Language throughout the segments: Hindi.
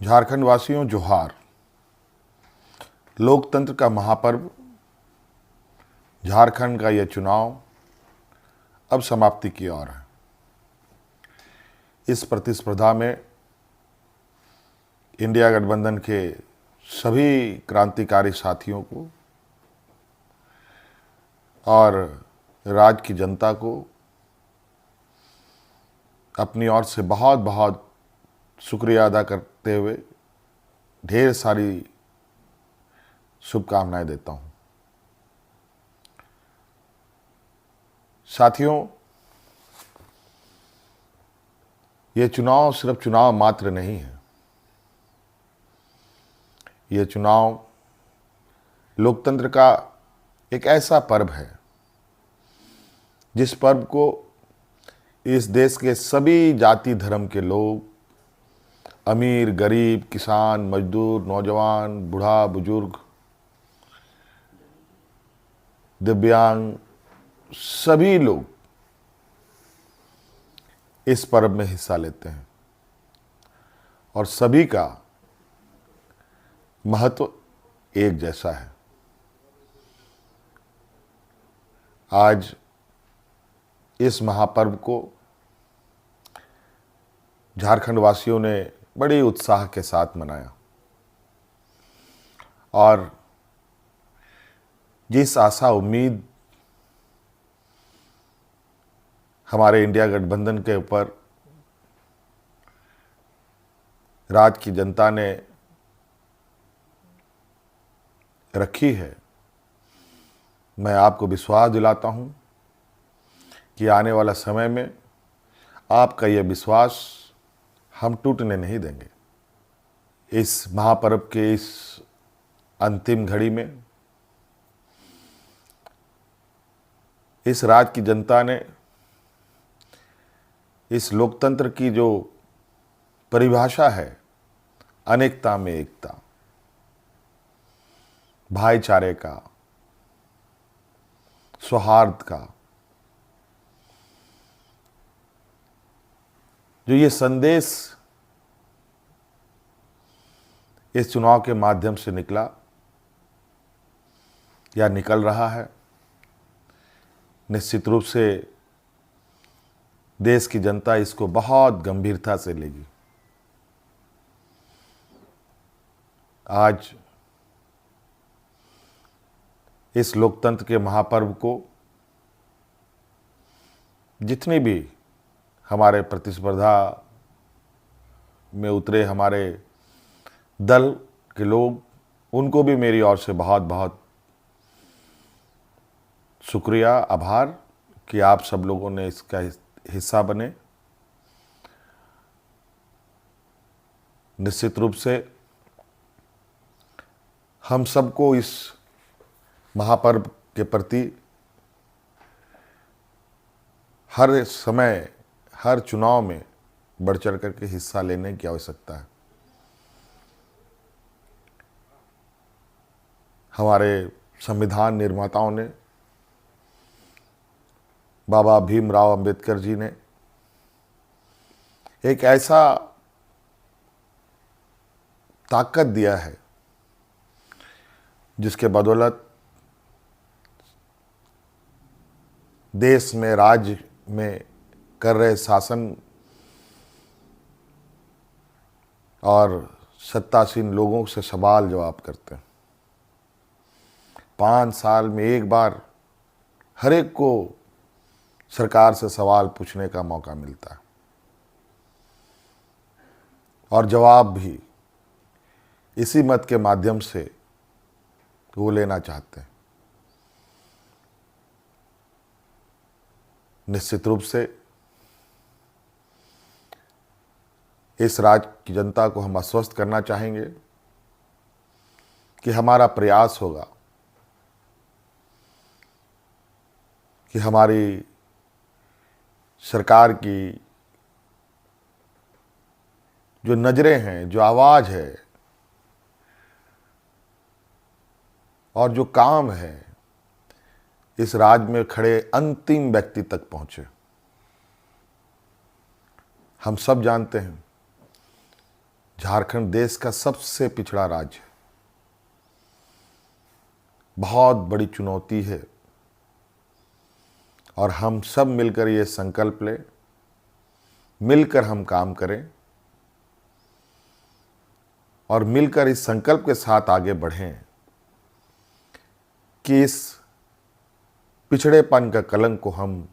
झारखंड वासियों जोहार। लोकतंत्र का महापर्व झारखंड का यह चुनाव अब समाप्ति की ओर है। इस प्रतिस्पर्धा में इंडिया गठबंधन के सभी क्रांतिकारी साथियों को और राज्य की जनता को अपनी ओर से बहुत बहुत शुक्रिया अदा करते हुए ढेर सारी शुभकामनाएं देता हूं। साथियों, ये चुनाव सिर्फ चुनाव मात्र नहीं है। ये चुनाव लोकतंत्र का एक ऐसा पर्व है जिस पर्व को इस देश के सभी जाति धर्म के लोग, अमीर गरीब, किसान मजदूर, नौजवान, बूढ़ा बुजुर्ग, दिव्यांग, सभी लोग इस पर्व में हिस्सा लेते हैं और सभी का महत्व एक जैसा है। आज इस महापर्व को झारखंड वासियों ने बड़े उत्साह के साथ मनाया और जिस आशा उम्मीद हमारे इंडिया गठबंधन के ऊपर राज्य की जनता ने रखी है, मैं आपको विश्वास दिलाता हूं कि आने वाला समय में आपका यह विश्वास हम टूटने नहीं देंगे। इस महापर्व के इस अंतिम घड़ी में इस राज्य की जनता ने इस लोकतंत्र की जो परिभाषा है, अनेकता में एकता, भाईचारे का, सौहार्द का, जो ये संदेश इस चुनाव के माध्यम से निकला या निकल रहा है, निश्चित रूप से देश की जनता इसको बहुत गंभीरता से लेगी। आज इस लोकतंत्र के महापर्व को जितनी भी हमारे प्रतिस्पर्धा में उतरे हमारे दल के लोग, उनको भी मेरी ओर से बहुत बहुत शुक्रिया, आभार कि आप सब लोगों ने इसका हिस्सा बने। निश्चित रूप से हम सबको इस महापर्व के प्रति हर समय, हर चुनाव में बढ़ चढ़ करके हिस्सा लेने की आवश्यकता है। हमारे संविधान निर्माताओं ने, बाबा भीमराव अंबेडकर जी ने एक ऐसा ताकत दिया है जिसके बदौलत देश में, राज्य में कर रहे शासन और सत्तासीन लोगों से सवाल जवाब करते हैं। 5 साल में एक बार हर एक को सरकार से सवाल पूछने का मौका मिलता है और जवाब भी इसी मत के माध्यम से वो लेना चाहते हैं। निश्चित रूप से इस राज्य की जनता को हम आश्वस्त करना चाहेंगे कि हमारा प्रयास होगा कि हमारी सरकार की जो नज़रें हैं, जो आवाज़ है और जो काम है, इस राज्य में खड़े अंतिम व्यक्ति तक पहुंचे। हम सब जानते हैं झारखंड देश का सबसे पिछड़ा राज्य है। बहुत बड़ी चुनौती है और हम सब मिलकर ये संकल्प लें, मिलकर हम काम करें और मिलकर इस संकल्प के साथ आगे बढ़ें कि इस पिछड़ेपन का कलंक को हम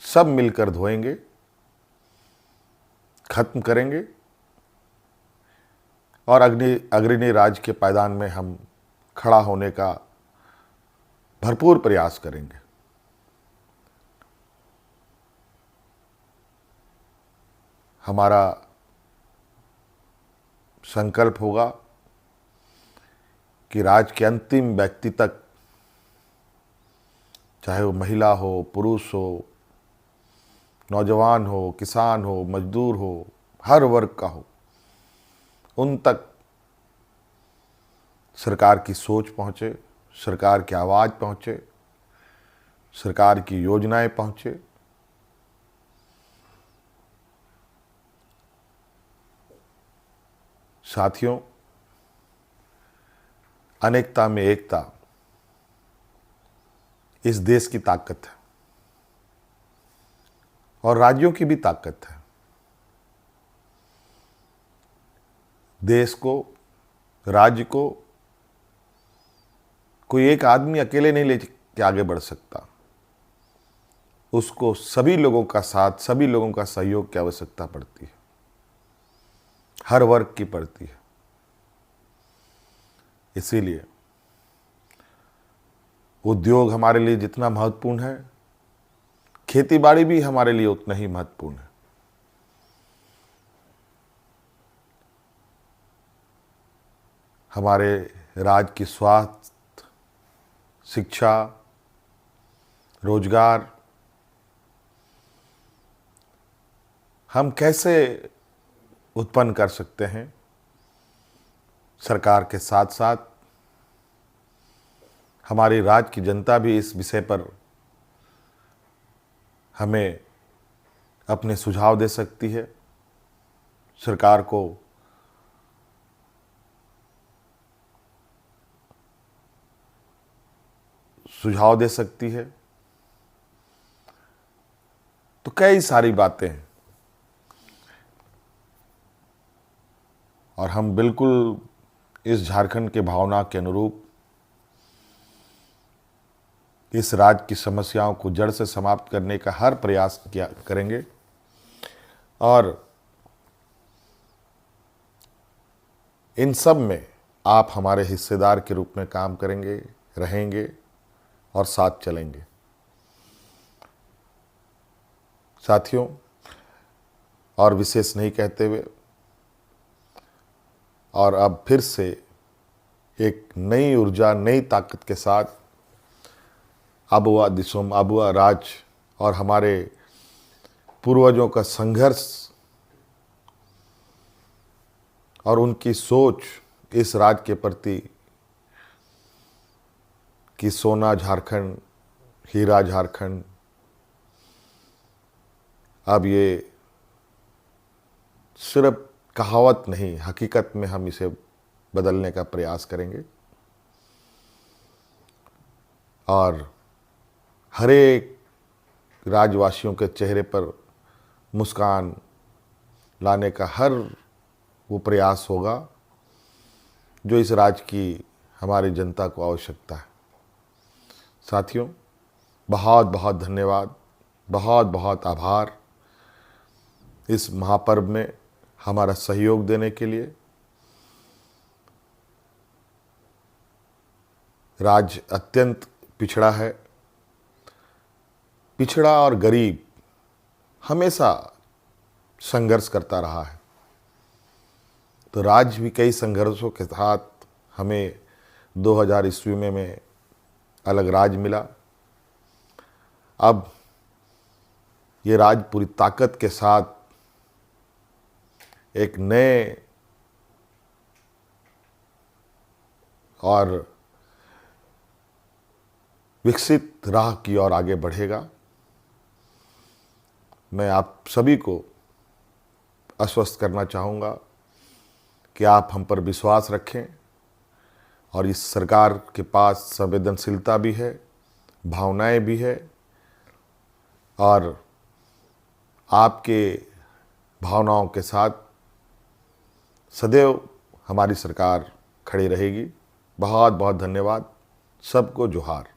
सब मिलकर धोएंगे, खत्म करेंगे और अग्रणी राज्य के पायदान में हम खड़ा होने का भरपूर प्रयास करेंगे। हमारा संकल्प होगा कि राज्य के अंतिम व्यक्ति तक, चाहे वो महिला हो, पुरुष हो, नौजवान हो, किसान हो, मजदूर हो, हर वर्ग का हो, उन तक सरकार की सोच पहुँचे, सरकार की आवाज़ पहुँचे, सरकार की योजनाएं पहुँचे। साथियों, अनेकता में एकता इस देश की ताकत है और राज्यों की भी ताकत है। देश को, राज्य को कोई एक आदमी अकेले नहीं लेके आगे बढ़ सकता। उसको सभी लोगों का साथ, सभी लोगों का सहयोग की आवश्यकता पड़ती है, हर वर्ग की पड़ती है। इसीलिए उद्योग हमारे लिए जितना महत्वपूर्ण है, खेतीबाड़ी भी हमारे लिए उतना ही महत्वपूर्ण है। हमारे राज्य की स्वास्थ्य, शिक्षा, रोजगार हम कैसे उत्पन्न कर सकते हैं, सरकार के साथ साथ हमारी राज्य की जनता भी इस विषय पर हमें अपने सुझाव दे सकती है, सरकार को सुझाव दे सकती है। तो कई सारी बातें हैं और हम बिल्कुल इस झारखंड के भावना के अनुरूप इस राज्य की समस्याओं को जड़ से समाप्त करने का हर प्रयास करेंगे और इन सब में आप हमारे हिस्सेदार के रूप में काम करेंगे, रहेंगे और साथ चलेंगे। साथियों, और विशेष नहीं कहते हुए और अब फिर से एक नई ऊर्जा, नई ताकत के साथ आबुआ दिसोम, आबुआ राज और हमारे पूर्वजों का संघर्ष और उनकी सोच इस राज्य के प्रति कि सोना झारखंड, हीरा झारखंड, अब ये सिर्फ कहावत नहीं, हकीकत में हम इसे बदलने का प्रयास करेंगे और हर एक राज्यवासियों के चेहरे पर मुस्कान लाने का हर वो प्रयास होगा जो इस राज्य की हमारी जनता को आवश्यकता है। साथियों, बहुत बहुत धन्यवाद, बहुत बहुत आभार इस महापर्व में हमारा सहयोग देने के लिए। राज्य अत्यंत पिछड़ा है, पिछड़ा और गरीब हमेशा संघर्ष करता रहा है। तो राज्य भी कई संघर्षों के साथ हमें 2000 ईस्वी में अलग राज्य मिला। अब ये राज्य पूरी ताकत के साथ एक नए और विकसित राह की ओर आगे बढ़ेगा। मैं आप सभी को आश्वस्त करना चाहूँगा कि आप हम पर विश्वास रखें और इस सरकार के पास संवेदनशीलता भी है, भावनाएं भी है और आपके भावनाओं के साथ सदैव हमारी सरकार खड़ी रहेगी। बहुत बहुत धन्यवाद। सबको जोहार।